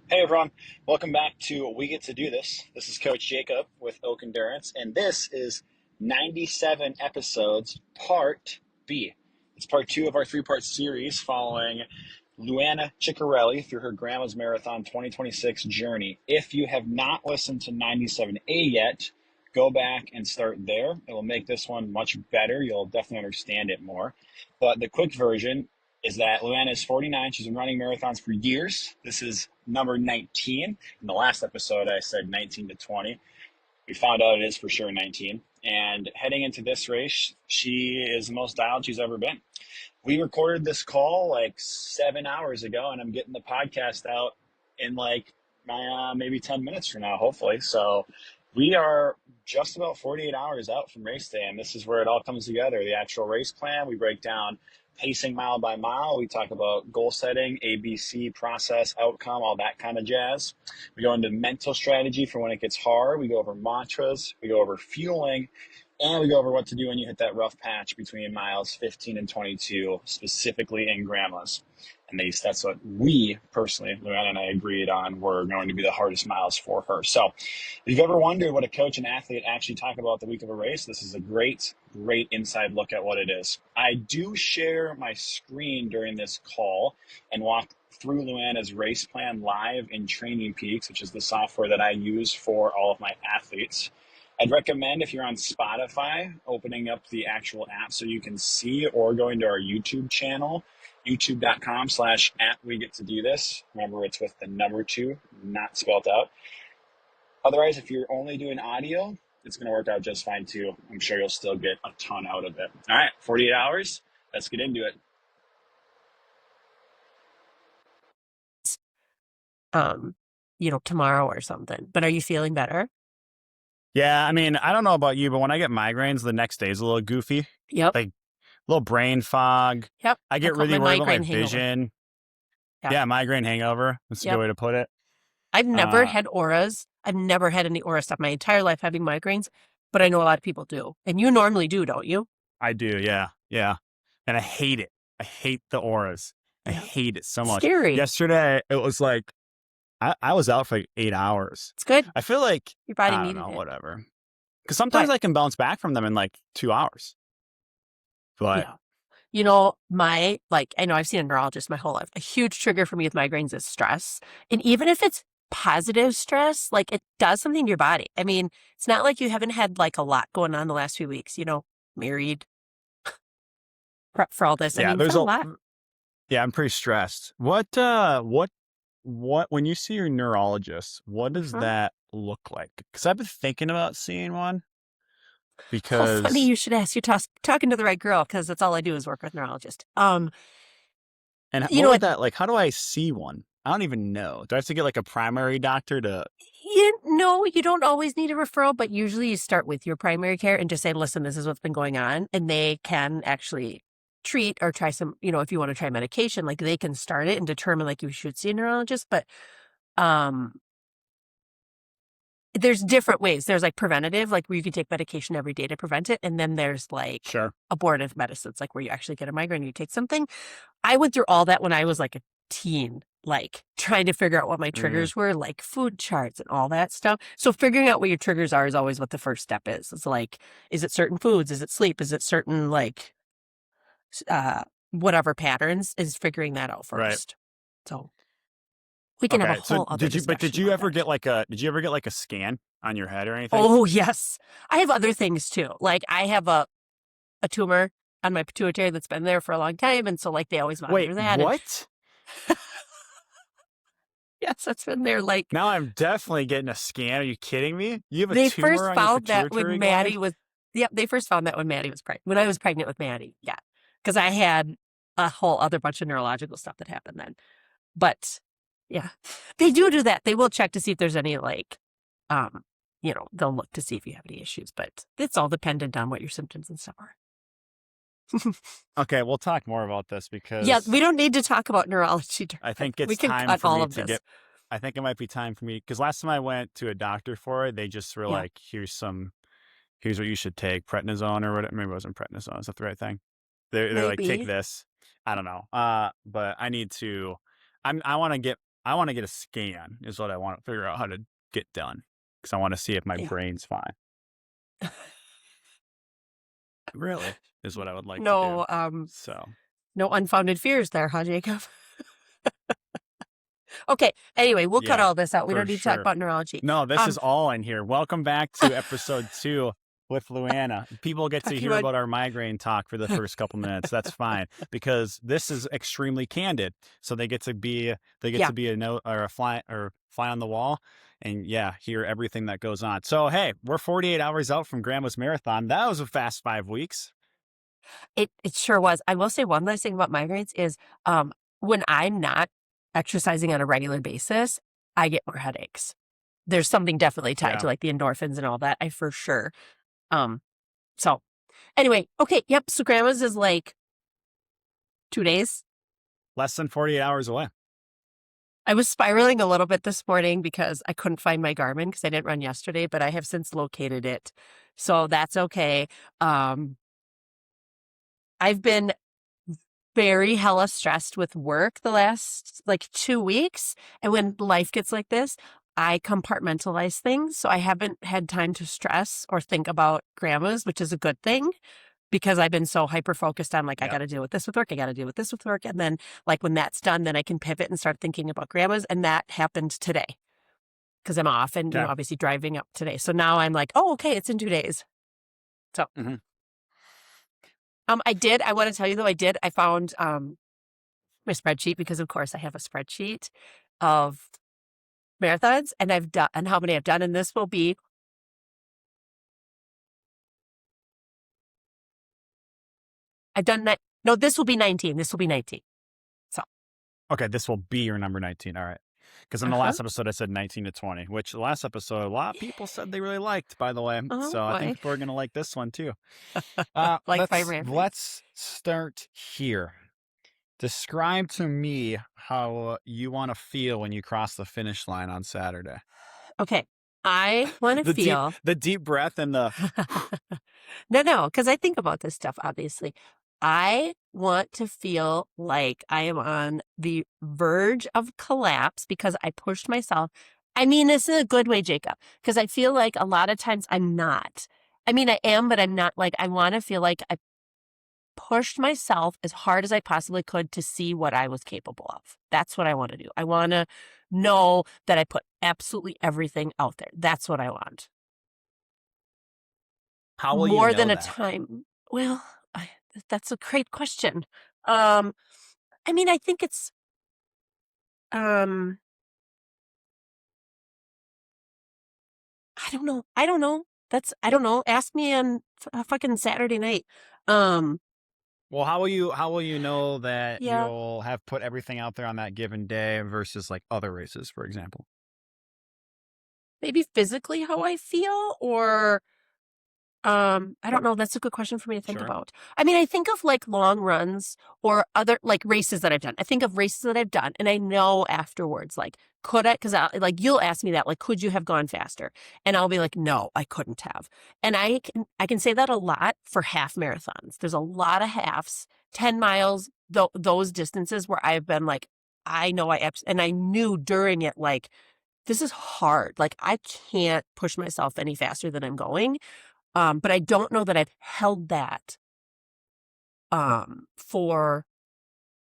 Hey everyone, welcome back to We Get to Do This. This is Coach Jacob with Oak Endurance, and this is 97 episodes, part B. It's part two of our three-part series following Luana Ciccarelli through her Grandma's Marathon 2026 journey. If you have not listened to 97A yet, go back and start there. It will make this one much better. You'll definitely understand it more. But the quick version is that Luana is 49. She's been running marathons for years. This is number 19. In the last episode, I said 19 to 20. We found out it is for sure 19. And heading into this race, she is the most dialed she's ever been. We recorded this call like 7 hours ago, and I'm getting the podcast out in like maybe 10 minutes from now, hopefully. So we are just about 48 hours out from race day, and this is where it all comes together. The actual race plan, we break down pacing mile by mile. We talk about goal setting, ABC, process, outcome, all that kind of jazz. We go into mental strategy for when it gets hard. We go over mantras. We go over fueling. And we go over what to do when you hit that rough patch between miles 15 and 22, specifically in grandmas. And that's what we personally, Luana and I, agreed on were going to be the hardest miles for her. So if you've ever wondered what a coach and athlete actually talk about the week of a race, this is a great inside look at what it is. I do share my screen during this call and walk through Luana's race plan live in TrainingPeaks, which is the software that I use for all of my athletes. I'd recommend, if you're on Spotify, opening up the actual app so you can see, or going to our YouTube channel, youtube.com/@WeGetToDoThis. Remember, it's with the number 2, not spelled out. Otherwise, if you're only doing audio, it's going to work out just fine too. I'm sure you'll still get a ton out of it. All right, 48 hours. Let's get into it. Tomorrow or something. But are you feeling better? Yeah, I mean, I don't know about you, but when I get migraines, the next day is a little goofy. Yep. Like a little brain fog. Yep. I get really worried about my vision. Yeah. Yeah, migraine hangover. That's a good way to put it. I've never had auras. I've never had any aura stuff my entire life having migraines, but I know a lot of people do. And you normally do, don't you? I do, yeah. Yeah. And I hate it. I hate the auras. I hate it so much. Scary. Yesterday, it was like, I was out for like 8 hours. It's good. I feel like, your body I don't needed know, it. whatever. Because sometimes I can bounce back from them in like 2 hours. But I know I've seen a neurologist my whole life. A huge trigger for me with migraines is stress. And even if it's positive stress, like it does something to your body. I mean, it's not like you haven't had like a lot going on the last few weeks, married, prep for all this. Yeah, I mean, there's a lot. Yeah, I'm pretty stressed. What, when you see your neurologist, what does that look like? Because I've been thinking about seeing one. Because funny you should ask. You're talking to the right girl, because that's all I do is work with neurologists. And what that, like, how do I see one? I don't even know. Do I have to get like a primary doctor to? No, you don't always need a referral, but usually you start with your primary care and just say, listen, this is what's been going on. And they can actually treat or try some, if you want to try medication, like they can start it and determine like you should see a neurologist. But there's different ways. There's like preventative, like where you can take medication every day to prevent it. And then there's like abortive medicines, like where you actually get a migraine and you take something. I went through all that when I was like a teen, like trying to figure out what my triggers were, like food charts and all that stuff. So figuring out what your triggers are is always what the first step is. It's like, is it certain foods? Is it sleep? Is it certain like whatever patterns, is figuring that out first. Right. So we can have a whole other discussion. Did you ever get like a scan on your head or anything? Oh, yes. I have other things too. Like I have a tumor on my pituitary that's been there for a long time. And so like they always monitor that. What? Yes, that's been there. Like now I'm definitely getting a scan. Are you kidding me? You have a they tumor first on found your that when Maddie was. Yep, they first found that when Maddie was pregnant. When I was pregnant with Maddie, yeah, because I had a whole other bunch of neurological stuff that happened then. But yeah, they do that. They will check to see if there's any like, they'll look to see if you have any issues. But it's all dependent on what your symptoms and stuff are. Okay, we'll talk more about this because we don't need to talk about neurology. I think it's time for me to get. I think it might be time for me because last time I went to a doctor for it, they just were like, "Here's what you should take, prednisone or whatever." Maybe it wasn't prednisone. Is that the right thing? They're like, "Take this." I don't know. But I need to. I want to get I want to get a scan is what I want to figure out how to get done. Because I want to see if my brain's fine. Really is what I would like to do. No unfounded fears there, huh, Jacob? Okay. Anyway, we'll cut all this out. We don't need to talk about neurology. No, this is all in here. Welcome back to episode 2 with Luana. People get to hear about our migraine talk for the first couple minutes. That's fine because this is extremely candid. So they get to be a note or a fly on the wall and hear everything that goes on. So hey, we're 48 hours out from Grandma's marathon. That was a fast 5 weeks. It sure was. I will say one last thing about migraines is when I'm not exercising on a regular basis, I get more headaches. There's something definitely tied to like the endorphins and all that. I for sure. So anyway, okay. Yep. So Grandma's is like 2 days. Less than 48 hours away. I was spiraling a little bit this morning because I couldn't find my Garmin because I didn't run yesterday, but I have since located it. So that's okay. I've been very hella stressed with work the last like 2 weeks. And when life gets like this, I compartmentalize things. So I haven't had time to stress or think about Grandma's, which is a good thing because I've been so hyper-focused on like, I got to deal with this with work. I got to deal with this with work. And then like when that's done, then I can pivot and start thinking about Grandma's. And that happened today because I'm off and obviously driving up today. So now I'm like, oh, okay, it's in 2 days. So I want to tell you though, I found my spreadsheet because of course I have a spreadsheet of marathons and how many I've done. And this will be this will be 19. This will be 19. So. Okay, this will be your number 19. All right. Because in the last episode, I said 19 to 20, which the last episode, a lot of people said they really liked, by the way. I think people are going to like this one too. Let's start here. Describe to me how you want to feel when you cross the finish line on Saturday. Okay. I want to feel the deep breath and the no, because I think about this stuff, obviously. I want to feel like I am on the verge of collapse because I pushed myself. I mean, this is a good way, Jacob, because I feel like a lot of times I'm not. I mean, I am, but I'm not. Like, I want to feel like I pushed myself as hard as I possibly could to see what I was capable of. That's what I want to do. I want to know that I put absolutely everything out there. That's what I want. How will more you know than that? A time? Well, that's a great question. I mean, I think it's I don't know. I don't know. Ask me on a fucking Saturday night. Well, how will you know that you'll have put everything out there on that given day versus like other races, for example? Maybe physically how I feel, or I don't know. That's a good question for me to think about. I mean, I think of like long runs or other like races that I've done. I think of races that I've done and I know afterwards, like, could I, because like you'll ask me that, like, could you have gone faster? And I'll be like, no, I couldn't have. And I can say that a lot for half marathons. There's a lot of halves, 10 miles, those distances where I've been like, I know and I knew during it, like, this is hard. Like, I can't push myself any faster than I'm going. But I don't know that I've held that for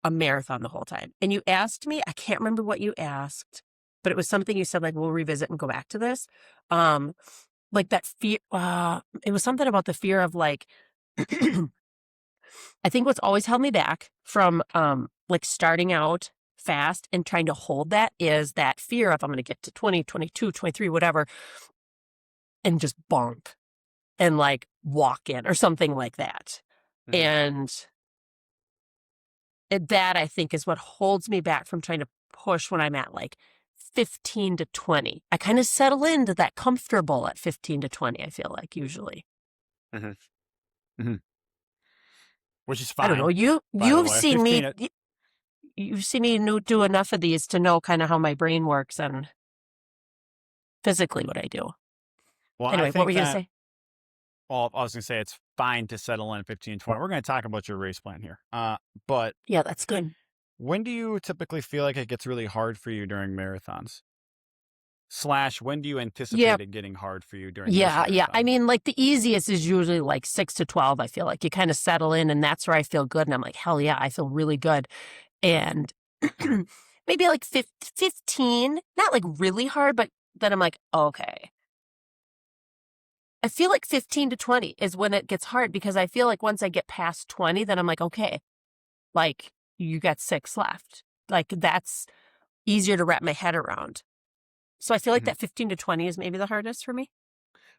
a marathon the whole time. And you asked me, I can't remember what you asked, but it was something you said, like, we'll revisit and go back to this. Like that fear, it was something about the fear of like, I think what's always held me back from like starting out fast and trying to hold that is that fear of I'm going to get to 20, 22, 23, whatever, and just bonk. And like walk in or something like that. And that I think is what holds me back from trying to push when I'm at like 15 to 20. I kind of settle into that comfortable at 15 to 20, I feel like usually. Which is fine. I don't know. You've seen me. You've seen me do enough of these to know kind of how my brain works and physically what I do. Well, anyway, what were you going to say? Well, I was going to say it's fine to settle in 15, 20. We're going to talk about your race plan here. But yeah, that's good. When do you typically feel like it gets really hard for you during marathons? / when do you anticipate it getting hard for you during this marathon? Yeah. I mean, like the easiest is usually like 6 to 12. I feel like you kind of settle in and that's where I feel good. And I'm like, hell yeah, I feel really good. And maybe like 15, not like really hard, but then I'm like, okay. I feel like 15 to 20 is when it gets hard because I feel like once I get past 20, then I'm like, okay, like you got 6 left. Like that's easier to wrap my head around. So I feel like that 15 to 20 is maybe the hardest for me.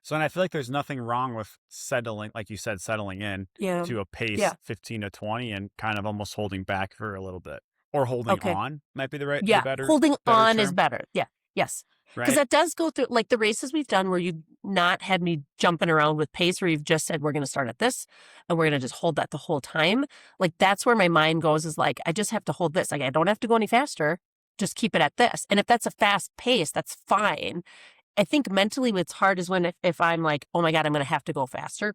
So, and I feel like there's nothing wrong with settling, like you said, settling in to a pace 15 to 20 and kind of almost holding back for a little bit, or holding on might be the better. Holding on term. is better. Yeah. Yes. Because Right. that does go through like the races we've done where you've not had me jumping around with pace, where you've just said, we're going to start at this and we're going to just hold that the whole time. Like that's where my mind goes is like, I just have to hold this. Like I don't have to go any faster. Just keep it at this. And if that's a fast pace, that's fine. I think mentally what's hard is when if I'm like, oh my God, I'm going to have to go faster,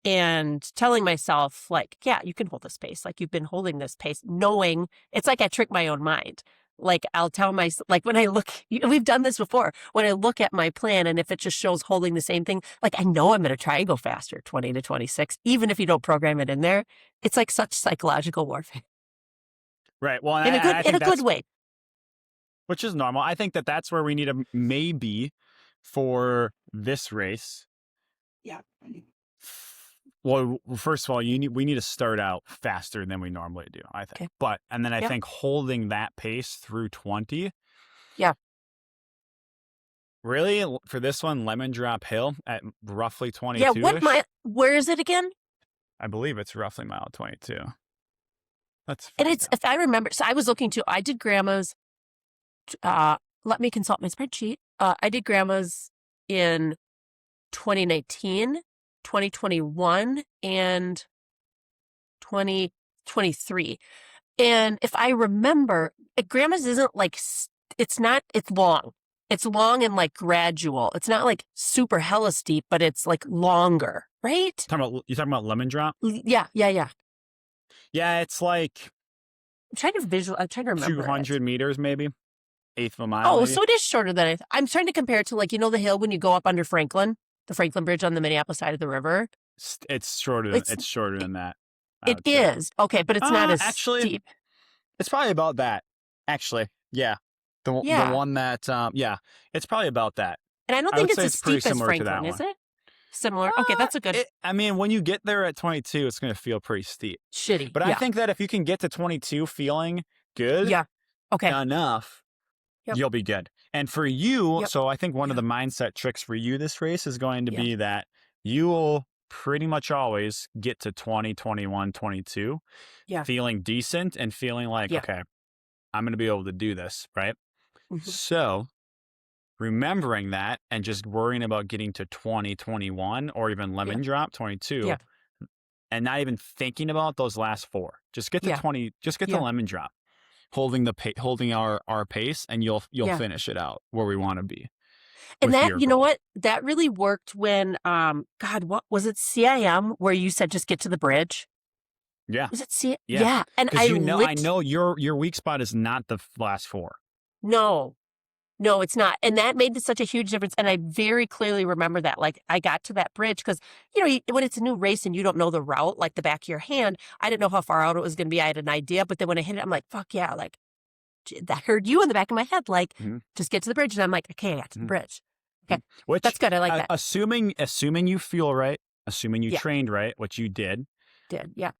and telling myself like, yeah, you can hold this pace. Like you've been holding this pace, knowing it's like I trick my own mind. Like I'll tell myself, like when I look, we've done this before, when I look at my plan and if it just shows holding the same thing, like I know I'm going to try and go faster, 20 to 26, even if you don't program it in there. It's like such psychological warfare. Right. Well, In a good way. Which is normal. I think that's where we need to maybe for this race. Yeah. Well, first of all, we need to start out faster than we normally do, I think. Okay. And then I think holding that pace through 20. Yeah. Really, for this one, Lemon Drop Hill at roughly 22. Yeah. Where is it again? I believe it's roughly mile 22. And it's, if I remember, so I was looking to, I did grandma's, let me consult my spreadsheet. I did grandma's in 2019, 2021, and 2023. And if I remember, grandma's isn't like, it's long. It's long and like gradual. It's not like super hella steep, but it's like longer, right? You talking about Lemon Drop? Yeah. Yeah, it's like I'm trying to remember. 200 meters, maybe. Eighth of a mile. Oh, maybe. So it is shorter than I'm trying to compare it to like, the hill when you go up under Franklin, the Franklin Bridge on the Minneapolis side of the river. It's shorter than that. It is. Okay, but it's not as steep. It's probably about that. Actually, yeah. The one that, it's probably about that. And I don't think it's as steep as Franklin, is it? Similar. Okay, that's a good. I mean, when you get there at 22, it's going to feel pretty steep. Shitty. But I think that if you can get to 22 feeling good enough, you'll be good. And for you, so I think one of the mindset tricks for you this race is going to be that you will pretty much always get to 20, 21, 22 feeling decent and feeling like, okay, I'm going to be able to do this, right? Mm-hmm. So remembering that and just worrying about getting to 20, 21, or even Lemon Drop 22, and not even thinking about those last 4. Just get to 20, just get to Lemon Drop, holding our pace, and you'll finish it out where we want to be. And that, you know what? That really worked when, God, what was it? CIM, where you said just get to the bridge? Yeah. Was it CIM? Yeah. And I know your weak spot is not the last 4. No, it's not. And that made such a huge difference. And I very clearly remember that. Like, I got to that bridge because, when it's a new race and you don't know the route, like the back of your hand, I didn't know how far out it was going to be. I had an idea. But then when I hit it, I'm like, fuck yeah. Like, that heard you in the back of my head. Like, just get to the bridge. And I'm like, okay, I got to the bridge. Okay. That's good. I like that. Assuming you feel right, assuming you trained right, which you did. Yeah.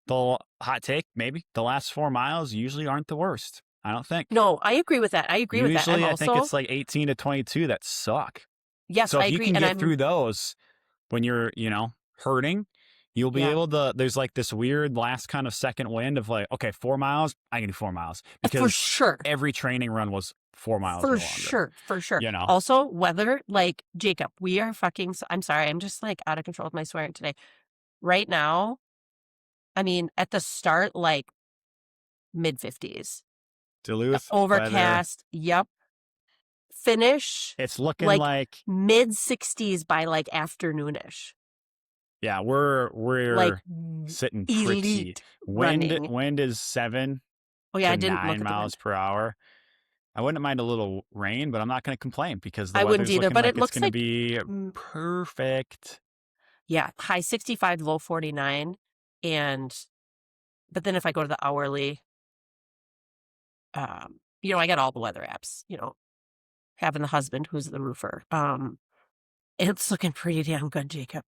The hot take, maybe the last 4 miles usually aren't the worst. I don't think. No, I agree with that. Usually, I think it's like 18 to 22 that suck. Yes, so I if agree. you can get through those when you're, hurting, you'll be able to, there's like this weird last kind of second wind of like, okay, 4 miles, I can do 4 miles. Because for sure. Every training run was 4 miles. For sure. Also, weather, like Jacob, we are fucking, I'm sorry, I'm just like out of control with my swearing today. Right now, I mean, at the start, like mid-50s. Duluth. Overcast. Weather. Yep. Finish. It's looking like mid-60s by like afternoonish. Yeah, we're sitting pretty. Elite running. Wind is 7 Oh yeah, to I didn't 9 look at the miles wind. per hour. I wouldn't mind a little rain, but I'm not going to complain because the I wouldn't weather's either, looking but like it it's looks going to like be perfect. yeah, high 65, low 49, but then if I go to the hourly, I got all the weather apps. Having the husband who's the roofer. It's looking pretty damn good, Jacob.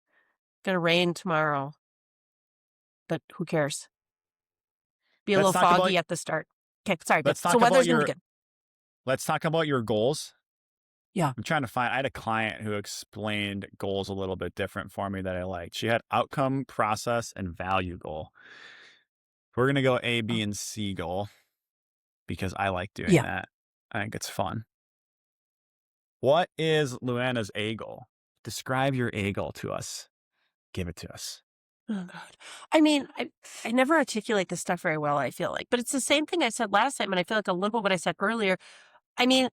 Gonna rain tomorrow, but who cares? Be a Let's little talk about foggy at the start. Okay, sorry, but let's so talk about weather's gonna be your good. let's talk about your goals. Yeah. I'm trying to find. I had a client who explained goals a little bit different for me that I liked. She had outcome, process, and value goal. We're gonna go A, B, and C goal because I like doing Yeah. that. I think it's fun. What is Luana's A goal? Describe your A goal to us. Give it to us. Oh God. I mean, I never articulate this stuff very well, I feel like, but it's the same thing I said last time, and I feel like a little bit what I said earlier. I mean,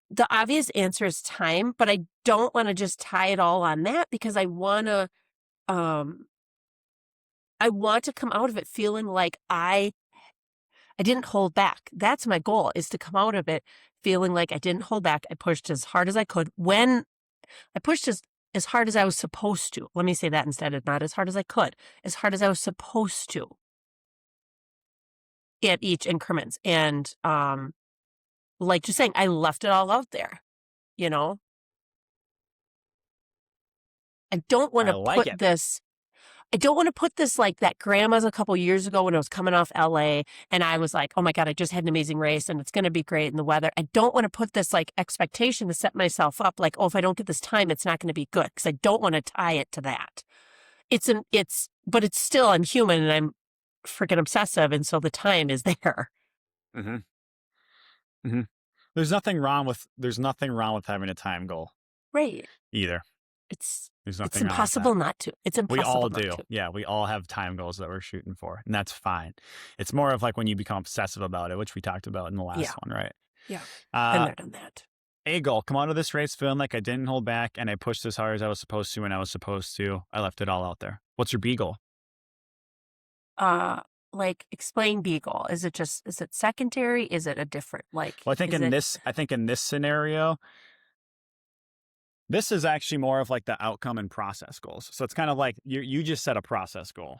the obvious answer is time, but I don't want to just tie it all on that because um I want to come out of it feeling like I didn't hold back. That's my goal, is to come out of it feeling like I didn't hold back. I pushed as hard as I could. When I pushed as hard as I was supposed to. Let me say that instead of not as hard as I could, as hard as I was supposed to at each increments. And like just saying, I left it all out there, you know? I don't want I to like put it. this I don't want to put this like that grandma's a couple years ago when I was coming off LA and I was like, oh my God, I just had an amazing race and it's going to be great in the weather. I don't want to put this like expectation to set myself up like, oh, if I don't get this time, it's not going to be good, because I don't want to tie it to that. But it's still, I'm human and I'm freaking obsessive. And so the time is there. Mm-hmm. Mm-hmm. There's nothing wrong with having a time goal. Right. Either. It's There's nothing impossible not to. It's impossible. We all not do. to. Yeah, we all have time goals that we're shooting for, and that's fine. It's more of like when you become obsessive about it, which we talked about in the last one, right? Yeah. Been there, done that. A goal. Come out of this race feeling like I didn't hold back and I pushed as hard as I was supposed to when I was supposed to. I left it all out there. What's your B goal? Like explain B goal. Is it secondary? Is it a different like? Well, I think in this scenario, this is actually more of like the outcome and process goals. So it's kind of like you just set a process goal.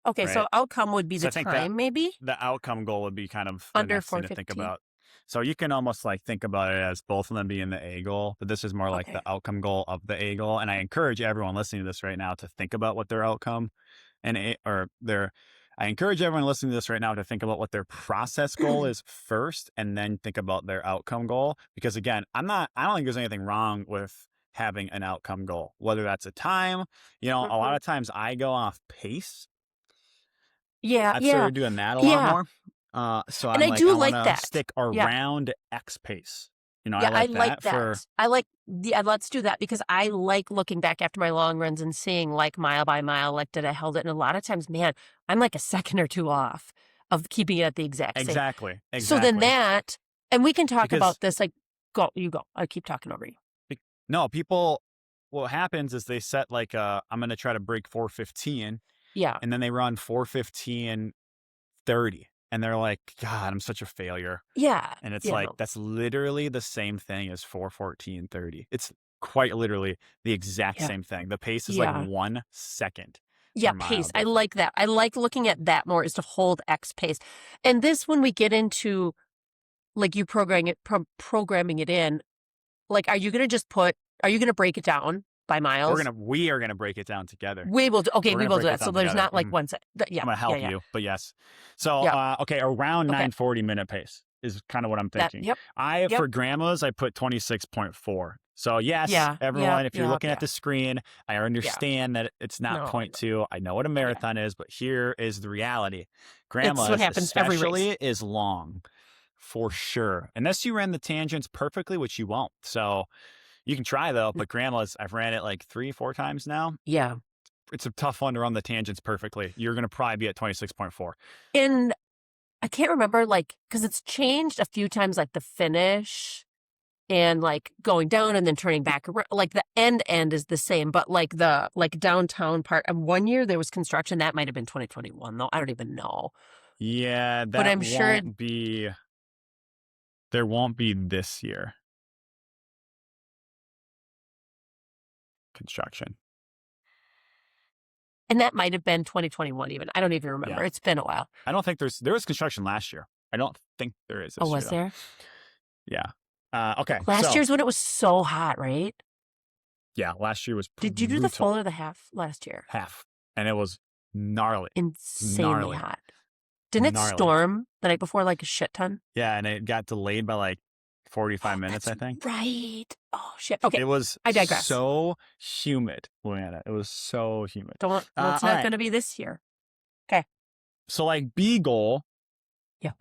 Okay, right? so outcome would be the time, maybe? The outcome goal would be kind of under the next thing to think about. So you can almost like think about it as both of them being the A goal, but this is more like the outcome goal of the A goal. And I encourage everyone listening to this right now to think about what their outcome I encourage everyone listening to this right now to think about what their process goal is first, and then think about their outcome goal. Because again, I don't think there's anything wrong with having an outcome goal, whether that's a time, a lot of times I go off pace. Yeah. I've started doing that a lot more. So I'm like, I want to stick around X pace. I like that. Let's do that, because I like looking back after my long runs and seeing like mile by mile, like did I held it? And a lot of times, man, I'm like a second or two off of keeping it at the exact same. Exactly. So then and we can talk about this, like, you go. I keep talking over you. No, what happens is they set like, I'm going to try to break 4:15. Yeah. And then they run 4:15:30. And they're like, God, I'm such a failure. Yeah. And it's that's literally the same thing as 4:14:30. It's quite literally the exact same thing. The pace is like 1 second. Yeah, pace. I like that. I like looking at that more, is to hold X pace. And this, when we get into like you programming it in, like, are you going to break it down by miles? We are gonna break it down together. We will do that. So there's not like one set. Yeah. I'm gonna help you, but yes. So, around 9:40 minute pace is kind of what I'm thinking. For grandmas, I put 26.4. So yes, everyone, if you're looking at the screen, I understand that it's not 0.2. I know what a marathon is, but here is the reality. Grandmas, what happens especially, is long, for sure. Unless you ran the tangents perfectly, which you won't. So you can try though, but grandmas, I've ran it like 3-4 times now. Yeah. It's a tough one to run the tangents perfectly. You're going to probably be at 26.4. And I can't remember, like, because it's changed a few times, like the finish. and like going down and then turning back around. Like the end is the same, but like the downtown part. And one year there was construction. That might have been 2021 though. I don't even know. Yeah, but I'm sure there won't be this year. Construction. And that might have been 2021 even. I don't even remember. Yeah. It's been a while. I don't think there was construction last year. I don't think there is this year. Was there? Yeah. Okay. Last year's when it was so hot, right? Yeah, last year was brutal. Did you do the full or the half last year? Half. And it was gnarly. Insanely hot. Didn't it storm the night before like a shit ton? Yeah, and it got delayed by like 45 minutes, I think. Right. Oh, shit. Okay. It was I digress. So humid, Luana. It was so humid. It's not going to be this year. Okay. So like B goal. Yeah.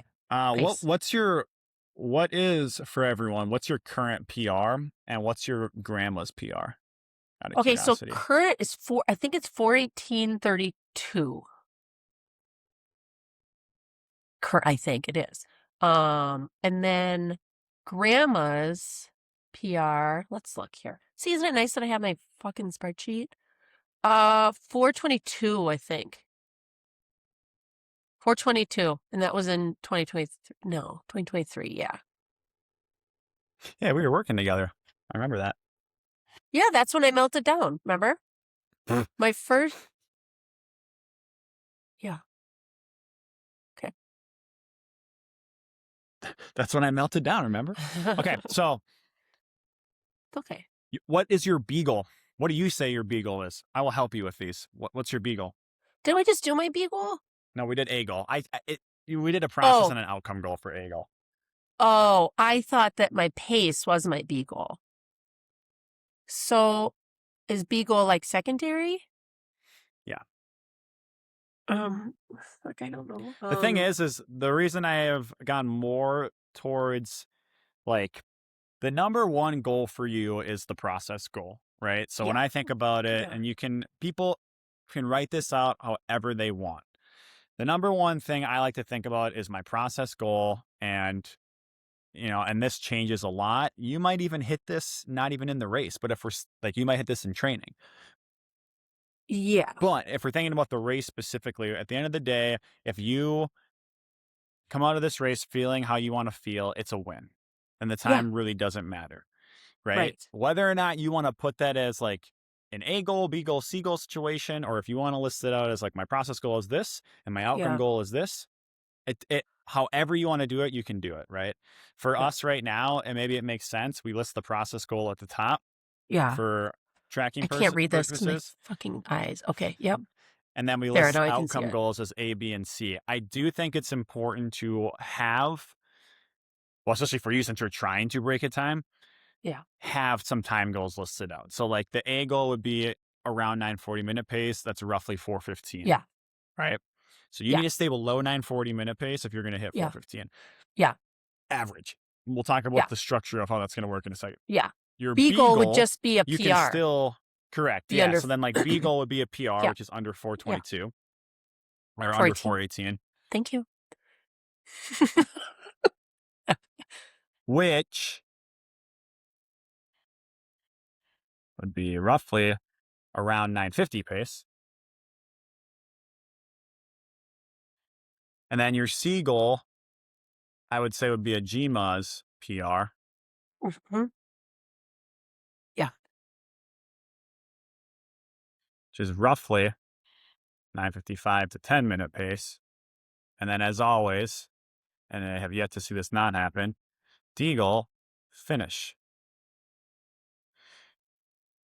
What is for everyone? What's your current PR and what's your grandma's PR? Okay, so current is I think it's 418.32. I think it is. And then grandma's PR, let's look here. See, isn't it nice that I have my fucking spreadsheet? 422, I think. 422, and that was in 2023. No, 2023, yeah. Yeah, we were working together. I remember that. Yeah, that's when I melted down, remember? My first... Yeah. Okay. That's when I melted down, remember? Okay, so... Okay. What is your B goal? What do you say your B goal is? I will help you with these. What's your B goal? Did we just do my B goal? No, we did A goal. We did a process and an outcome goal for A goal. Oh, I thought that my pace was my B goal. So, is B goal like secondary? Yeah. Like I don't know. The thing is the reason I have gone more towards like the number one goal for you is the process goal, right? So when I think about it, and people can write this out however they want. The number one thing I like to think about is my process goal, and and this changes a lot. You might even hit this not even in the race, but if we're like, you might hit this in training. Yeah. But if we're thinking about the race specifically, at the end of the day, if you come out of this race feeling how you want to feel, it's a win. And the time really doesn't matter, right? Whether or not you want to put that as like an A goal, B goal, C goal situation, or if you want to list it out as like my process goal is this and my outcome goal is this, it however you want to do it, you can do it, right? For us right now, and maybe it makes sense, we list the process goal at the top. Yeah. For tracking purposes. I can't read this because my fucking eyes. Okay. Yep. And then we list outcome goals as A, B, and C. I do think it's important to have, well, especially for you since you're trying to break a time, have some time goals listed out. So like the A goal would be around 9:40 minute pace. That's roughly 4:15. Yeah. Right? So you need to stay below 9:40 minute pace if you're going to hit 4:15. Yeah. Average. We'll talk about the structure of how that's going to work in a second. Yeah. Your B goal would just be a PR. You can still, correct. So then like B goal would be a PR, which is under 422 or under 418. Thank you. Which would be roughly around 950 pace. And then your C goal, I would say, would be a GMA's PR. Mm-hmm. Yeah. Which is roughly 9:55 to 10 minute pace. And then as always, and I have yet to see this not happen, D goal, finish.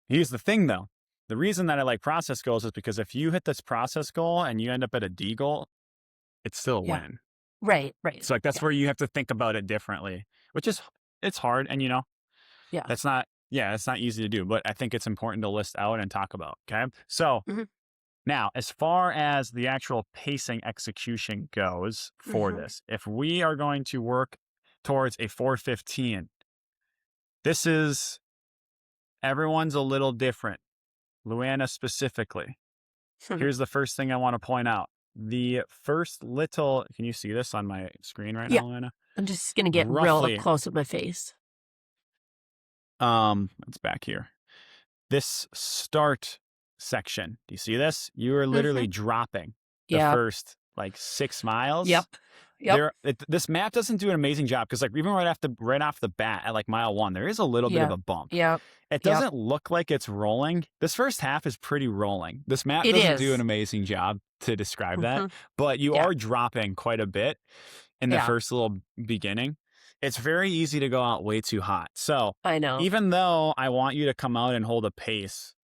Here's the thing though. The reason that I like process goals is because if you hit this process goal and you end up at a D goal, it's still a win. Right. So like that's where you have to think about it differently, which is, it's hard. And it's not easy to do, but I think it's important to list out and talk about. Okay. So now, as far as the actual pacing execution goes for this, if we are going to work towards a 4:15, this is, everyone's a little different. Luana specifically. Here's the first thing I want to point out. The first little, can you see this on my screen right now, Luana? I'm just going to get real up close with my face. It's back here. This start section. Do you see this? You are literally dropping the first like 6 miles. Yep. This map doesn't do an amazing job because like even right off the bat at like mile 1, there is a little bit of a bump. Yeah. It doesn't look like it's rolling. This first half is pretty rolling. This map doesn't do an amazing job to describe that, but you are dropping quite a bit in the first little beginning. It's very easy to go out way too hot. So I know. Even though I want you to come out and hold a pace,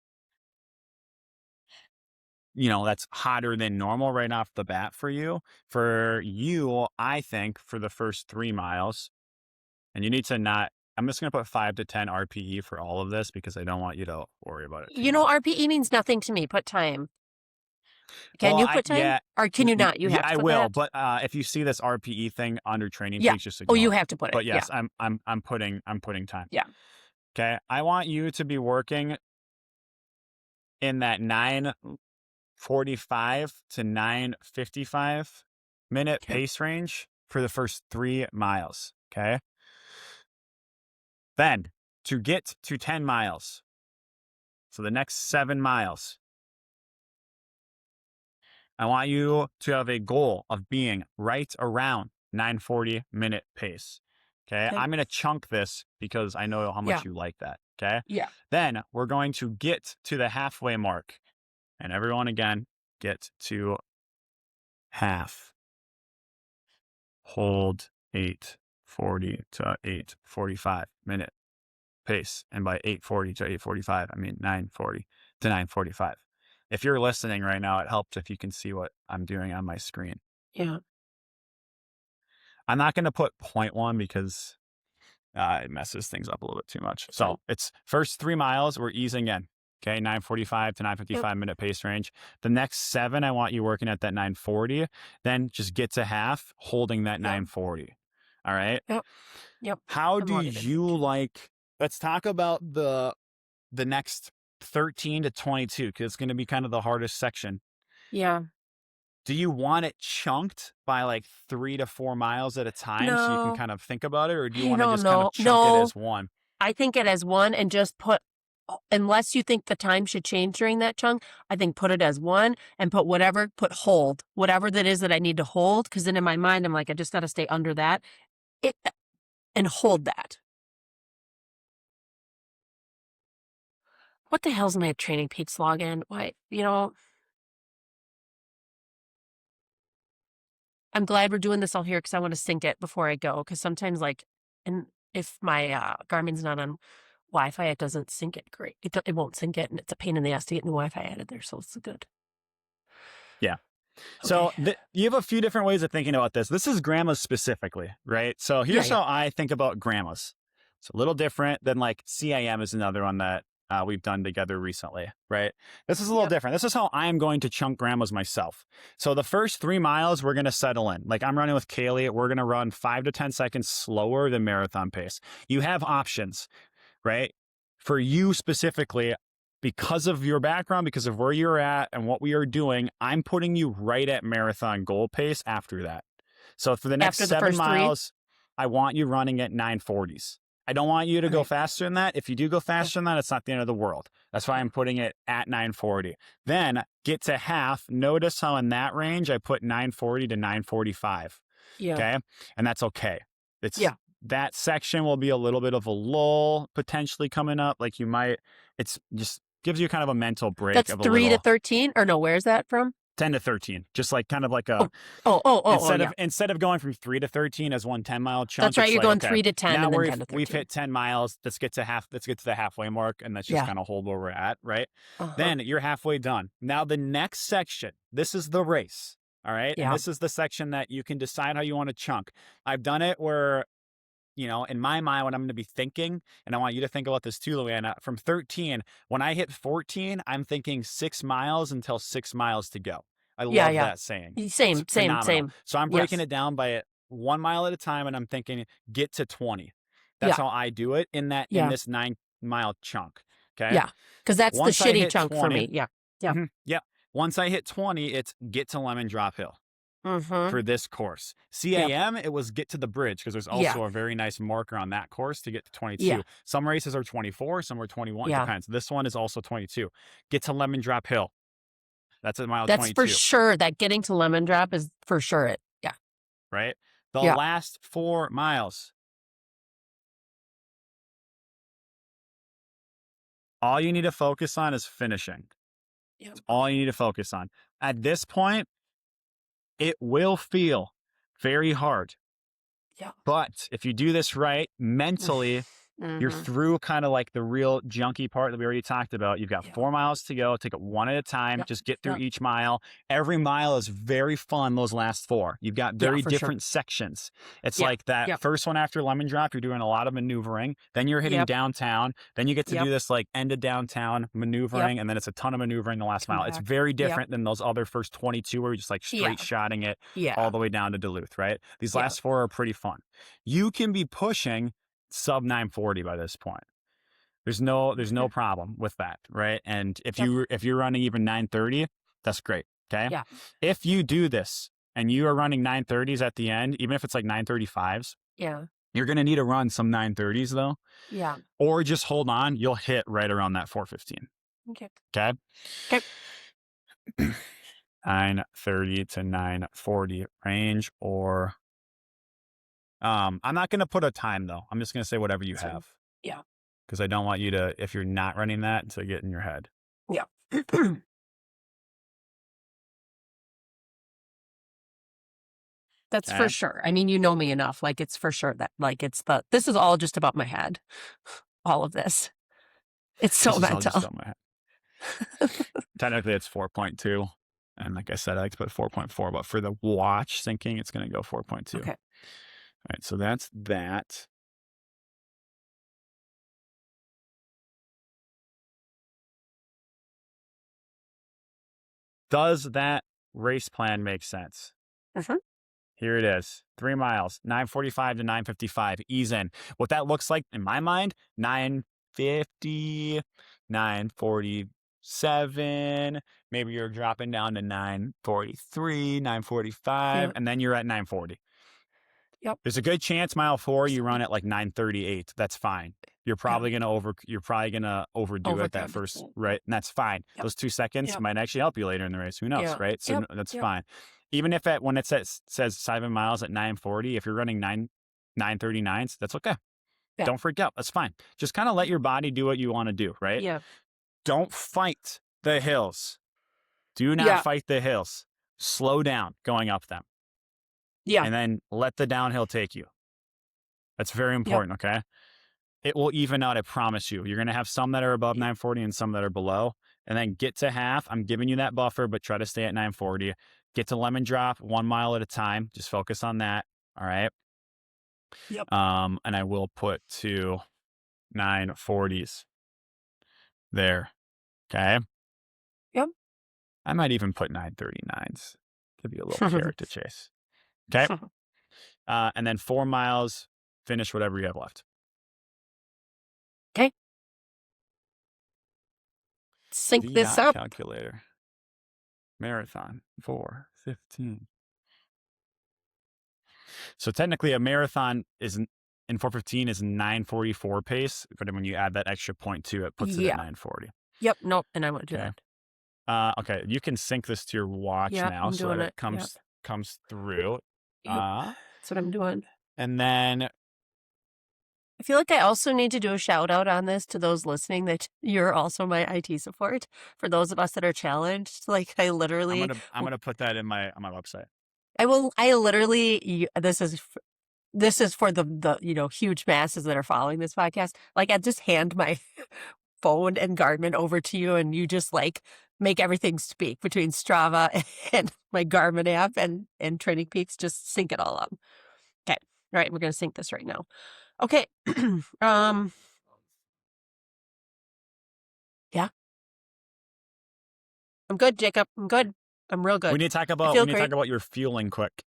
that's hotter than normal right off the bat for you. I think for the first 3 miles, and you need to I'm just going to put 5 to 10 RPE for all of this because I don't want you to worry about it. RPE means nothing to me. Put time. Can you put time? Yeah, or can you not? You have to I put will, that? but if you see this RPE thing under TrainingPeaks, just ignore you it. have to put it. But yes, I'm putting time. Yeah. Okay. I want you to be working in that 9:45 to 9:55 minute pace range for the first 3 miles. Okay. Then to get to 10 miles, so the next 7 miles, I want you to have a goal of being right around 9:40 minute pace. Okay. I'm going to chunk this because I know how much you like that. Okay. Yeah. Then we're going to get to the halfway mark, and everyone again, get to half. Hold 8:40 to 8:45 minute pace. And by 8:40 to 8:45, I mean 9:40 to 9:45. If you're listening right now, it helps if you can see what I'm doing on my screen. Yeah. I'm not going to put 0.1 because it messes things up a little bit too much. So it's first 3 miles, we're easing in. Okay, 9:45 to 9:55 minute pace range. The next 7, I want you working at that 9:40. Then just get to half, holding that 9:40. All right? Yep. How do you like, let's talk about the next 13 to 22, because it's going to be kind of the hardest section. Yeah. Do you want it chunked by like 3 to 4 miles at a time so you can kind of think about it? Or do you want to just kind of chunk it as one? I think it as one and just put, unless you think the time should change during that chunk, I think put it as one and put hold, whatever that is that I need to hold. Because then in my mind, I'm like, I just got to stay under that and hold that. What the hell's my TrainingPeaks login? Why, I'm glad we're doing this all here because I want to sync it before I go. Because sometimes, and if my Garmin's not on Wi-Fi, it doesn't sync it great. It won't sync it, and it's a pain in the ass to get new Wi-Fi added there. So it's good. Yeah. So you have a few different ways of thinking about this. This is grandmas specifically, right? So here's how I think about grandmas. It's a little different than like CIM is another one that we've done together recently, right? This is a little different. This is how I'm going to chunk grandmas myself. So the first 3 miles, we're going to settle in. Like I'm running with Kaylee. We're going to run 5 to 10 seconds slower than marathon pace. You have options, right? For you specifically, because of your background, because of where you're at and what we are doing, I'm putting you right at marathon goal pace after that. So for the next 7 miles, I want you running at 9:40s. I don't want you to go faster than that. If you do go faster than that, it's not the end of the world. That's why I'm putting it at 9:40. Then get to half. Notice how in that range, I put 9:40 to 9:45. Yeah. Okay. And that's okay. That section will be a little bit of a lull potentially coming up. Like it's just gives you kind of a mental break. That's 3 to 13 or no, where's that from? 10 to 13, just like kind of like a instead of going from 3 to 13 as one 10-mile chunk. That's right. You're going 3 to 10. Now and then 10 to 13. We've hit 10 miles. Let's get to the halfway mark, and let's just kind of hold where we're at, right? Then you're halfway done. Now the next section, this is the race, all right? Yeah. And this is the section that you can decide how you want to chunk. I've done it where, in my mind, what I'm going to be thinking, and I want you to think about this too, Luana, from 13, when I hit 14, I'm thinking 6 miles until 6 miles to go. I love that saying. Same. So I'm breaking it down by 1 mile at a time, and I'm thinking get to 20. That's how I do it in this 9-mile chunk. Okay. Yeah. Because that's the shitty chunk 20, for me. Yeah. Yeah. Yeah. Once I hit 20, it's get to lemon drop hill. for this course. CAM, it was get to the bridge because there's also a very nice marker on that course to get to 22. Yeah. Some races are 24, some are 21. Yeah. It depends. This one is also 22. Get to Lemon Drop Hill. That's at mile That's 22. for sure. That getting to Lemon Drop is for sure it. Yeah. Right? The last 4 miles. All you need to focus on is finishing. That's all you need to focus on. At this point, it will feel very hard. Yeah. But if you do this right, mentally, you're through kind of like the real junky part that we already talked about. You've got 4 miles to go. Take it one at a time. Just get through each mile. Every mile is very fun, those last 4. You've got very different sections. It's like that first one after Lemon Drop, you're doing a lot of maneuvering. Then you're hitting downtown. Then you get to do this like end of downtown maneuvering. And then it's a ton of maneuvering the last mile. It's very different than those other first 22 where you're just like straight shotting it all the way down to Duluth, right? These last 4 are pretty fun. You can be pushing sub 940 by this point. There's no problem with that, right? And if you're running even 930, that's great. Okay. Yeah. If you do this and you are running 930s at the end, even if it's like 935s, you're gonna need to run some 930s though. Yeah. Or just hold on, you'll hit right around that 415. Okay. Okay. 930 to 940 range, or I'm not going to put a time though. I'm just going to say whatever you have. Yeah. Because I don't want you to, if you're not running that, to get in your head. Yeah. That's for sure. I mean, you know me enough. Like, it's for sure that, like, this is all just about my head. All of this. It's so mental. All just about my head. Technically, it's 4.2. And like I said, I like to put 4.4, but for the watch syncing, it's going to go 4.2. Okay. All right, so that's that. Does that race plan make sense? Here it is. 3 miles, 945 to 955. Ease in. What that looks like in my mind, 950, 947. Maybe you're dropping down to 943, 945, and then you're at 940. Yep. There's a good chance mile 4 you run at like 938. That's fine. You're probably gonna overdo it that first, right? And that's fine. Those 2 seconds might actually help you later in the race. Who knows, right? So that's fine. Even if when it says 7 miles at 940, if you're running 939s, that's okay. Yeah. Don't freak out. That's fine. Just kind of let your body do what you want to do, right? Yeah. Don't fight the hills. Do not fight the hills. Slow down going up them. Yeah. And then let the downhill take you. That's very important, okay? It will even out, I promise you. You're going to have some that are above 940 and some that are below. And then get to half. I'm giving you that buffer, but try to stay at 940. Get to Lemon Drop 1 mile at a time. Just focus on that, all right? Yep. And I will put 2 940s there, okay? Yep. I might even put 939s. Give you a little carrot to chase. Okay. And then 4 miles, finish whatever you have left. Okay. Sync this up. Calculator. Marathon, 4:15. So technically a marathon is in 4:15 is 9:44 pace, but when you add that extra 0.2, it puts it at 9:40. Yep. Nope. And I want to do that. Okay. You can sync this to your watch now so that it comes through. That's what I'm doing. And then I feel like I also need to do a shout out on this to those listening that you're also my IT support for those of us that are challenged. Like I literally, I'm gonna put that on my website. I literally, this is for the huge masses that are following this podcast. Like I just hand my phone and Garmin over to you and you just like make everything speak between Strava and my Garmin app and TrainingPeaks. Just sync it all up. Okay. All right. We're going to sync this right now. Okay. Yeah. I'm good, Jacob. I'm good. I'm real good. We need to talk about your fueling quick.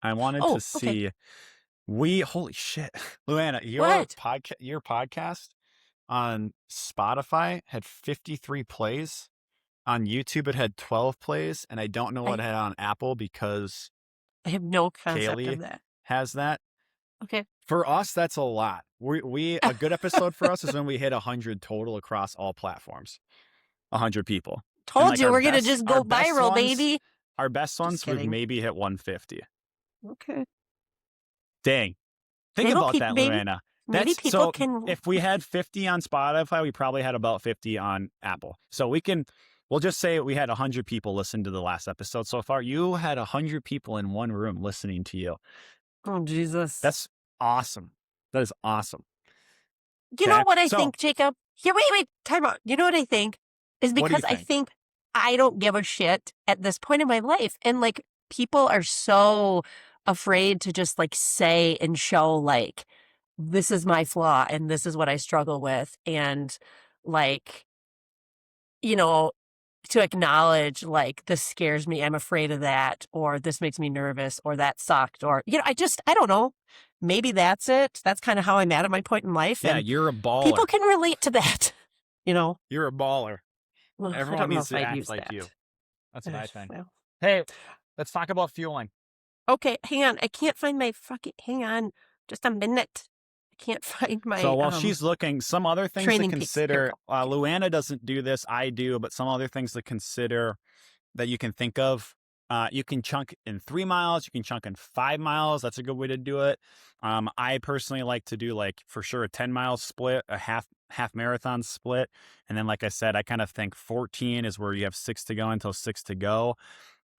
I wanted to see. Okay. Holy shit, Luana, your podcast on Spotify had 53 plays on YouTube it had 12 plays, and I don't know what it had on Apple because I have no concept Kaylee of that. has that. Okay. For us, that's a lot. We a good episode for us is when we hit 100 total across all platforms. 100 people. And Told like you our we're gonna best, just our go best viral, ones, baby. our best ones Just we've kidding. maybe hit 150. Okay. Dang. Think Maybe about that, Luana. Maybe That's people so can. if we had 50 on Spotify, we probably had about 50 on Apple. So we'll just say we had 100 people listen to the last episode so far. You had 100 people in one room listening to you. Oh, Jesus. That's awesome. That is awesome. You know what I think, Jacob? Here, wait, time out. You know what I think? Is because I think I don't give a shit at this point in my life. And like, people are so afraid to just like say and show like, this is my flaw and this is what I struggle with. And like, you know, to acknowledge like, this scares me, I'm afraid of that, or this makes me nervous, or that sucked, or, you know, I don't know. Maybe that's it. That's kind of how I'm at my point in life. Yeah, and you're a baller. people can relate to that, you know. You're a baller. Well, Everyone needs to act like you. That's what I think. Well. Hey, let's talk about fueling. Okay, hang on. I can't find my hang on. Just a minute. I can't find my. So while she's looking, some other things to consider. Luana doesn't do this. I do, but some other things to consider that you can think of. You can chunk in 3 miles. You can chunk in 5 miles. That's a good way to do it. I personally like to do like for sure a 10-mile split, a half marathon split. And then, like I said, I kind of think 14 is where you have 6 to go until 6 to go.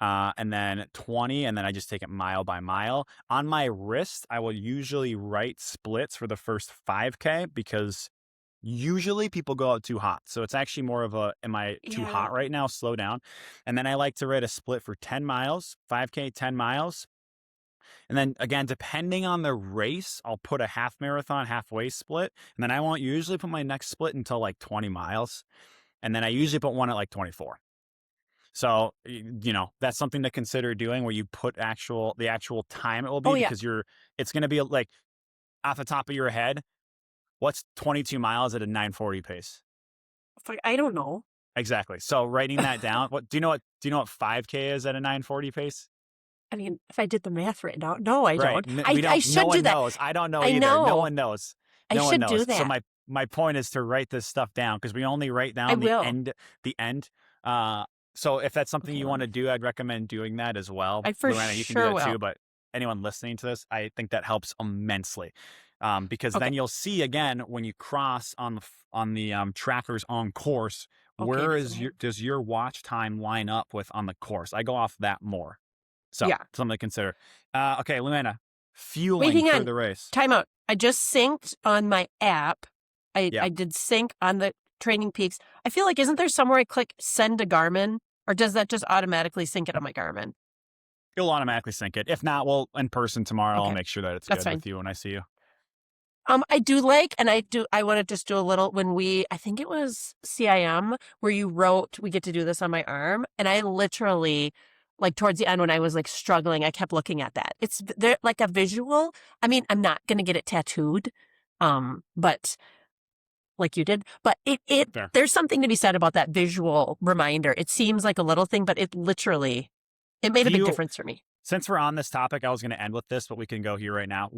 And then 20, and then I just take it mile by mile. On my wrist, I will usually write splits for the first 5K because usually people go out too hot. So it's actually more of a, am I too hot right now? Slow down. And then I like to write a split for 10 miles, 5K, 10 miles. And then again, depending on the race, I'll put a half marathon, halfway split. And then I won't usually put my next split until like 20 miles. And then I usually put one at like 24. So, you know, that's something to consider doing where you put the actual time it will be because it's going to be like off the top of your head. What's 22 miles at a 9:40 pace? I don't know. Exactly. So writing that down, do you know what 5K is at a 9:40 pace? I mean, if I did the math right now, no, I don't. I should no one do that. knows. I don't know either. No one knows. I should do that. So my point is to write this stuff down because we only write down the end. So if that's something you want to do, I'd recommend doing that as well. Luana, you can do that too, but anyone listening to this, I think that helps immensely. Because then you'll see again when you cross on the trackers on course, where does your watch time line up with on the course? I go off that more. So something to consider. Okay, Luana, fueling for the race. Time out. I just synced on my app. I did sync on the TrainingPeaks. I feel like, isn't there somewhere I click send to Garmin, or does that just automatically sync it on my Garmin? It'll automatically sync it. If not, we'll in person tomorrow. I'll make sure that it's good with you when I see you. I do like, and I want to just do a little I think it was CIM where you wrote, we get to do this on my arm. And I literally, like towards the end when I was like struggling, I kept looking at that. It's like a visual. I mean, I'm not going to get it tattooed, but like you did, but there's something to be said about that visual reminder. It seems like a little thing, but it made a big difference for me. Since we're on this topic, I was going to end with this, but we can go here right now.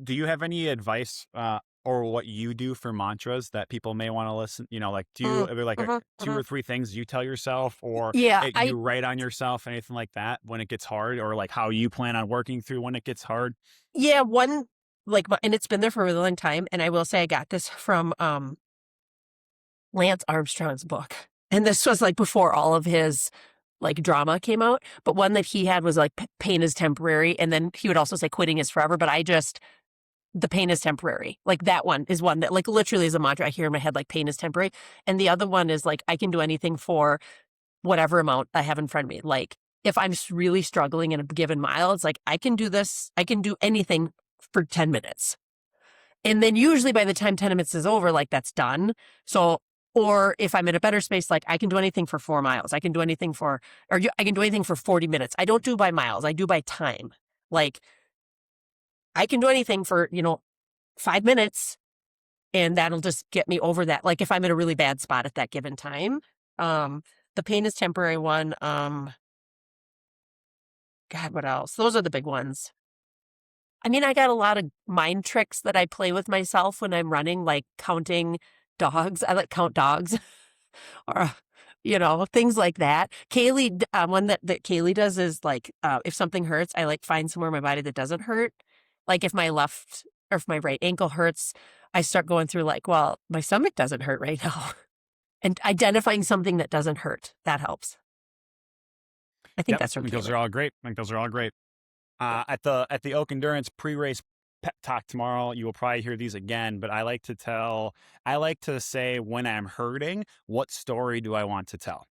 Do you have any advice or what you do for mantras that people may want to listen? You know, like are there like 2 or 3 things you tell yourself or you write on yourself, anything like that when it gets hard, or like how you plan on working through when it gets hard? Yeah, and it's been there for a really long time. And I will say I got this from Lance Armstrong's book. And this was like before all of his like drama came out. But one that he had was like pain is temporary. And then he would also say quitting is forever. But the pain is temporary. Like that one is one that like literally is a mantra I hear in my head, like pain is temporary. And the other one is like, I can do anything for whatever amount I have in front of me. Like if I'm really struggling in a given mile, it's like, I can do this. I can do anything for 10 minutes. And then usually by the time 10 minutes is over, like that's done. So, or if I'm in a better space, like I can do anything for 4 miles. I can do anything for 40 minutes. I don't do by miles. I do by time. Like I can do anything for, 5 minutes and that'll just get me over that. Like if I'm in a really bad spot at that given time. the pain is temporary one. God, what else? Those are the big ones. I mean, I got a lot of mind tricks that I play with myself when I'm running, like counting dogs. I like count dogs or, things like that. Kaylee, one that Kaylee does is like, if something hurts, I like find somewhere in my body that doesn't hurt. Like if my left or if my right ankle hurts, I start going through like, well, my stomach doesn't hurt right now. And identifying something that doesn't hurt, that helps. I think that's from Kaylee. Those are all great. I think those are all great. At the Oak Endurance pre-race pep talk tomorrow, you will probably hear these again, but I like to say when I'm hurting, what story do I want to tell?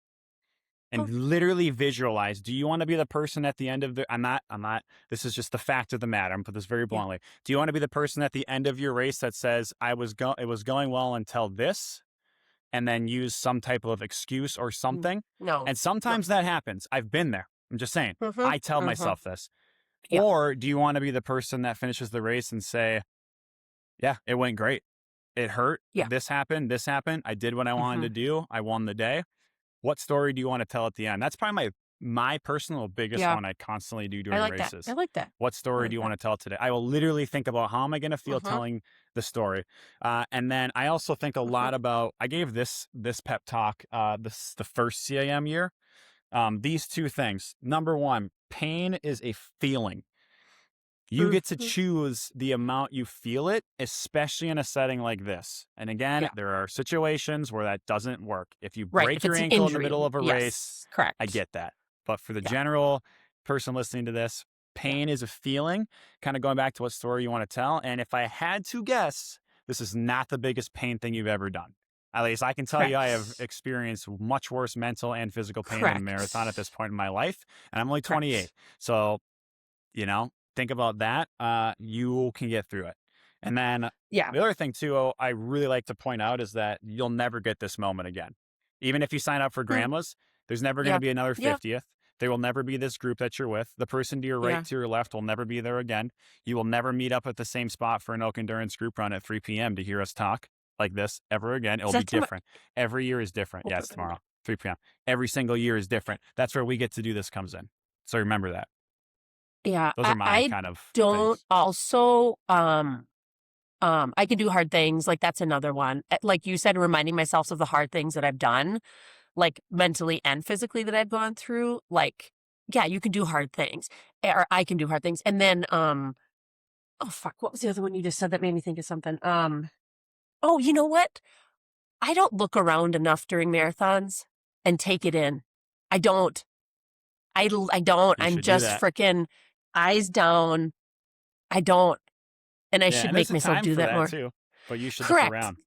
And literally visualize. Do you want to be the person at the end of I'm not, this is just the fact of the matter. I'm going to put this very bluntly. Yeah. Do you want to be the person at the end of your race that says, it was going well until this, and then use some type of excuse or something? No. And sometimes that happens. I've been there. I'm just saying. I tell myself this. Yeah. Or do you want to be the person that finishes the race and say, yeah, it went great. It hurt. Yeah. This happened. I did what I wanted to do. I won the day. What story do you want to tell at the end? That's probably my personal biggest one I constantly do during races. I like that. What story do you want to tell today? I will literally think about how am I going to feel telling the story. And then I also think a lot about, I gave this pep talk the first CIM year. These two things. Number one, pain is a feeling. You get to choose the amount you feel it, especially in a setting like this. And again, there are situations where that doesn't work. If you break your ankle in the middle of a race, correct. I get that. But for the general person listening to this, pain is a feeling, kind of going back to what story you want to tell. And if I had to guess, this is not the biggest pain thing you've ever done. At least I can tell you I have experienced much worse mental and physical pain in a marathon at this point in my life. And I'm only 28. So, think about that. You can get through it. And then the other thing too, I really like to point out is that you'll never get this moment again. Even if you sign up for grandmas, there's never going to be another 50th. There will never be this group that you're with. The person to your right, to your left will never be there again. You will never meet up at the same spot for an Oak Endurance group run at 3 p.m. to hear us talk like this ever again. It'll be different. Every year is different. Yeah, it's tomorrow, 3 p.m. Every single year is different. That's where we get to do this comes in. So remember that. Yeah, those are my kind of don't things. Also, I can do hard things. Like that's another one. Like you said, reminding myself of the hard things that I've done, like mentally and physically that I've gone through. Like, yeah, you can do hard things, or I can do hard things. And then, oh fuck, what was the other one you just said that made me think of something? Oh, you know what? I don't look around enough during marathons and take it in. I don't. I'm just freaking eyes down. I don't. And I should make myself do that more. Too, but you should look around.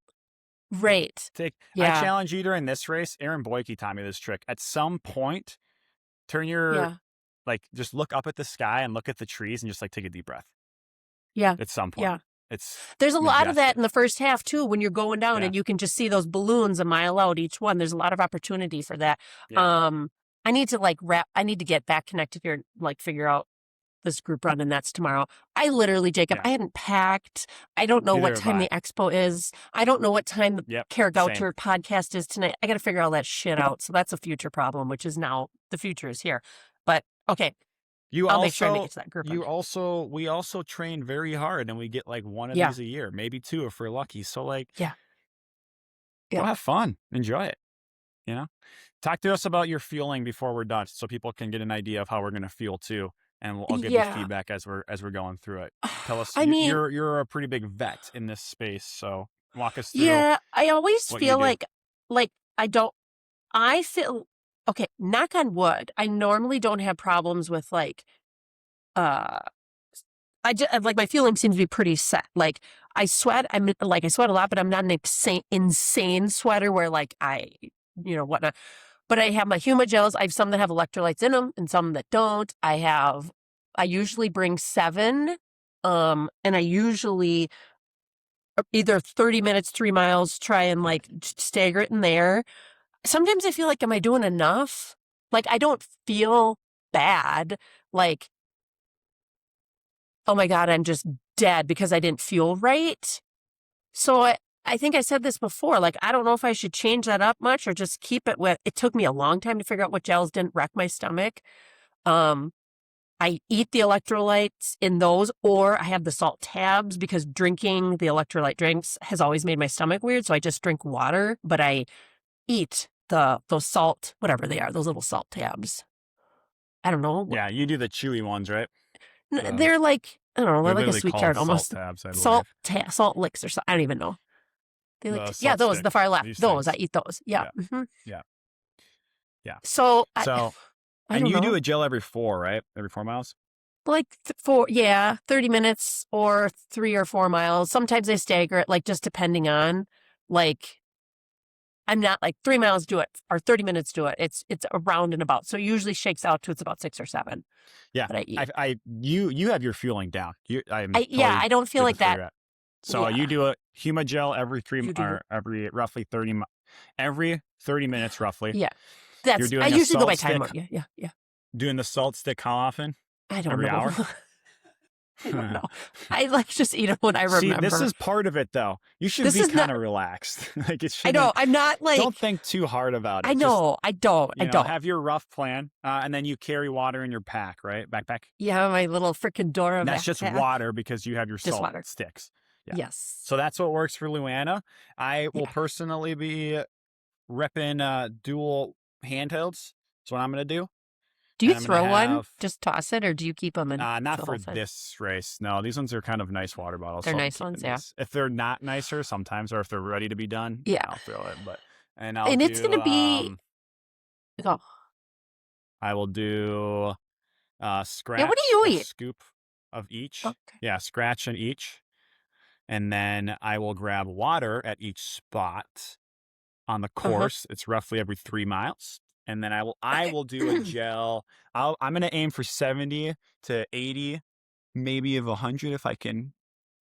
Right. I challenge you during this race. Aaron Boyke taught me this trick. At some point, turn your, just look up at the sky and look at the trees and just take a deep breath. Yeah. At some point. Yeah. There's a lot of that in the first half too, when you're going down and you can just see those balloons a mile out each one. There's a lot of opportunity for that. Yeah. I need to I need to get back connected here, figure out this group run, and that's tomorrow. I literally, Jacob, I hadn't packed. I don't know what time the expo is. I don't know what time the Kara Goucher podcast is tonight. I got to figure all that shit out. So that's a future problem, which is now the future is here. But okay. I'll make sure I make it to that group. We also train very hard, and we get one of these a year, maybe two if we're lucky. So go have fun, enjoy it. Talk to us about your feeling before we're done, so people can get an idea of how we're going to feel too, and I'll give you feedback as we're going through it. Tell us. You're a pretty big vet in this space, so walk us through. Yeah, I always feel like I don't. I feel okay. Knock on wood. I normally don't have problems with I just my feeling seems to be pretty set. I sweat. I sweat a lot, but I'm not an insane sweater where I whatnot. But I have my Humagels. I have some that have electrolytes in them and some that don't. I usually bring 7, and I usually either 30 minutes, 3 miles, try and stagger it in there. Sometimes I feel am I doing enough? I don't feel bad. Oh my God, I'm just dead because I didn't feel right. So I think I said this before. Like, I don't know if I should change that up much or just keep it with. It took me a long time to figure out what gels didn't wreck my stomach. I eat the electrolytes in those, or I have the salt tabs because drinking the electrolyte drinks has always made my stomach weird. So I just drink water, but I eat those salt, whatever they are, those little salt tabs. I don't know. Yeah, you do the chewy ones, right? They're like, I don't know, they're like a sweet tart almost. Salt tabs, salt licks or something. I don't even know. They like those, the far left. Those, things. I eat those. Yeah. Yeah. Mm-hmm. Yeah. So and you do a gel every 4, right? Every 4 miles? Like 30 minutes or 3 or 4 miles. Sometimes I stagger it, like just depending on, like, I'm not like 3 miles do it or 30 minutes do it. It's around and about. So it usually shakes out to it's about 6 or 7. Yeah. That I eat. You have your fueling down. I don't feel like that. So you do a Huma gel every every roughly 30 every 30 minutes roughly. Yeah. I usually go by time. Yeah. Doing the salt stick how often? I don't every know. Hour? I don't know. I like just eat them when I remember. See, this is part of it, though. You should be kind of relaxed. Like I know. I'm not like. Don't think too hard about it. I know. I don't. Have your rough plan, and then you carry water in your pack, right? Backpack. Yeah, my little freaking Dora. And that's just water because you have your salt sticks. Yeah. Yes. So that's what works for Luana. I will personally be repping dual handhelds. That's what I'm going to do. Do you throw one? Just toss it, or do you keep them in? Not for this race. No, these ones are kind of nice water bottles. They're nice ones, yeah. If they're not nicer, sometimes, or if they're ready to be done, I'll throw it. And it's going to be. Go. I will do scratch. Yeah, what do you eat? Scoop of each. Okay. Yeah, scratch in each, and then I will grab water at each spot on the course. It's roughly every 3 miles. And then I will do a gel. I'm going to aim for 70 to 80, maybe of 100 if I can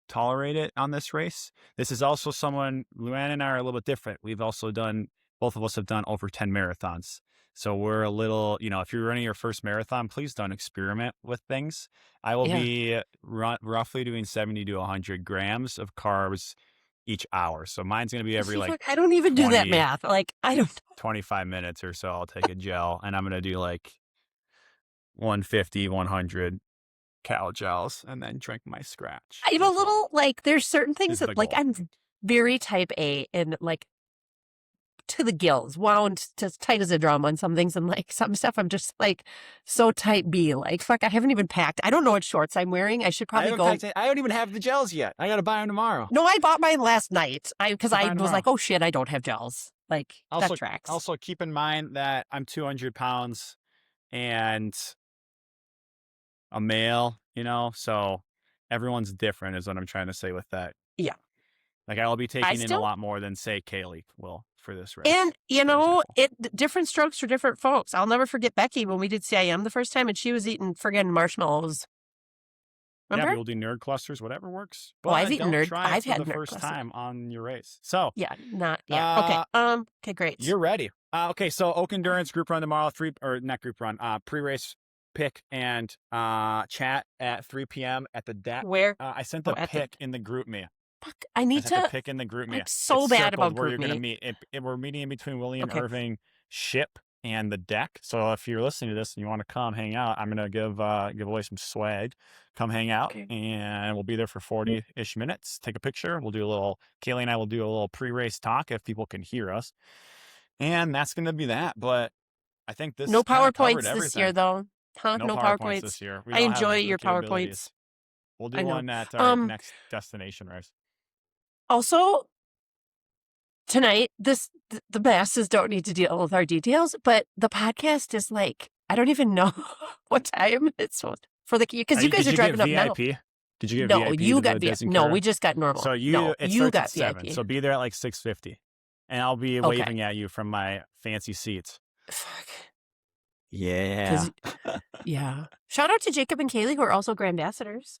tolerate it on this race. This is also Luana and I are a little bit different. Both of us have done over 10 marathons. So we're a little, if you're running your first marathon, please don't experiment with things. I will be roughly doing 70 to 100 grams of carbs each hour. So mine's going to be every I don't even do that math. Like, I don't 25 minutes or so. I'll take a gel and I'm going to do like 150, 100 cal gels and then drink my scratch. I'm a little there's certain things that I'm very type A and to the gills, wound as tight as a drum on some things, and like some stuff I'm just so type B. Like, fuck, I haven't even packed. I don't know what shorts I'm wearing. I should probably go. I don't even have the gels yet. I got to buy them tomorrow. No, I bought mine last night because I was like, oh shit, I don't have gels. Like, that tracks. Also, keep in mind that I'm 200 pounds and a male, so everyone's different is what I'm trying to say with that. Yeah. Like, I will be taking in a lot more than, say, Kaylee will for this race. And, different strokes for different folks. I'll never forget Becky when we did CIM the first time, and she was eating friggin' marshmallows. Remember? Yeah, we'll do nerd clusters, whatever works. But I've eaten nerd. I've had the first time on your race. So yeah, okay. Okay, great. You're ready. Okay, so Oak Endurance group run tomorrow. Not group run. Pre-race pick and chat at 3 p.m. at the deck. Where? I sent the pick in the group me. Fuck, I need to pick in the group me. I'm so bad about where group you're me. Gonna meet. We're meeting in between William Irving Ship and the deck. So if you're listening to this and you want to come hang out, I'm gonna give away some swag. Come hang out, and we'll be there for 40-ish minutes. Take a picture. We'll do Kaylee and I will do a little pre-race talk if people can hear us, and that's gonna be that. But I think this no PowerPoints this year though, huh? No PowerPoints this year. I enjoy your PowerPoints. We'll do one at our next destination race. Also, tonight, the masses don't need to deal with our details, but the podcast is I don't even know what time it's for because you guys are driving up now. Did you get VIP? No, you got VIP. No, we just got normal. So you got VIP. So be there at 6:50, and I'll be waving at you from my fancy seats. Fuck. Yeah. Yeah. Shout out to Jacob and Kaylee, who are also Grand Ambassadors.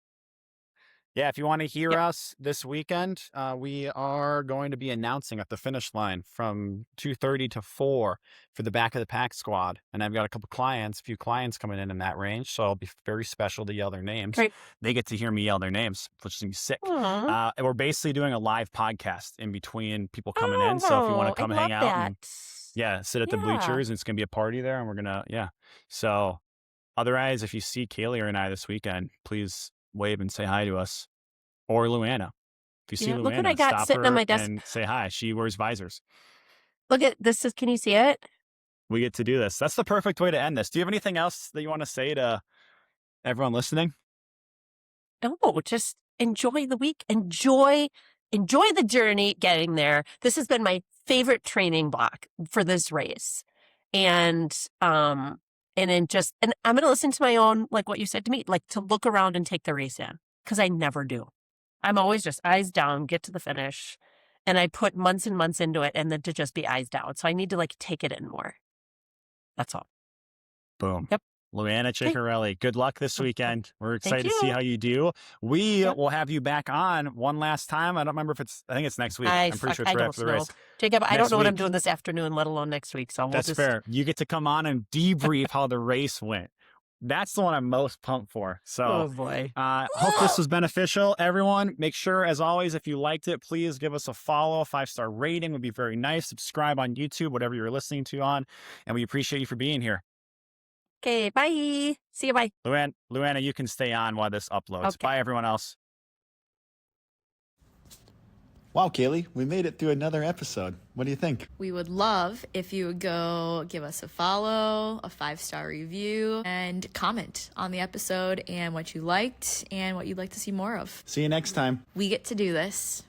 Yeah, if you want to hear us this weekend, we are going to be announcing at the finish line from 2:30 to 4 for the Back of the Pack squad. And I've got a few clients coming in that range. So it'll be very special to yell their names. Great. They get to hear me yell their names, which is going to be sick. Aw. And we're basically doing a live podcast in between people coming in. So if you want to come hang out and sit at the bleachers, and it's going to be a party there. And we're going to, So otherwise, if you see Kaylee and I this weekend, please wave and say hi to us, or Luana. If you see Luana, look what I got stop sitting her on my desk and say hi. She wears visors. Look at this. Can you see it? We get to do this. That's the perfect way to end this. Do you have anything else that you want to say to everyone listening? No, just enjoy the week. Enjoy the journey getting there. This has been my favorite training block for this race. And I'm going to listen to my own, like what you said to me, like to look around and take the race in, because I never do. I'm always just eyes down, get to the finish. And I put months and months into it, and then to just be eyes down. So I need to like take it in more. That's all. Boom. Yep. Luana Ciccarelli, good luck this weekend. We're excited to see how you do. We will have you back on one last time. I don't remember I think it's next week. I'm pretty sure it's right after the race. Jacob, I don't know what I'm doing this afternoon, let alone next week. So that's fair. You get to come on and debrief how the race went. That's the one I'm most pumped for. So, oh boy. Hope this was beneficial. Everyone, make sure, as always, if you liked it, please give us a follow. A 5-star rating would be very nice. Subscribe on YouTube, whatever you're listening to on. And we appreciate you for being here. Okay, bye. See you, bye. Luana, you can stay on while this uploads. Okay. Bye, everyone else. Wow, Kaylee, we made it through another episode. What do you think? We would love if you would go give us a follow, a 5-star review, and comment on the episode and what you liked and what you'd like to see more of. See you next time. We get to do this.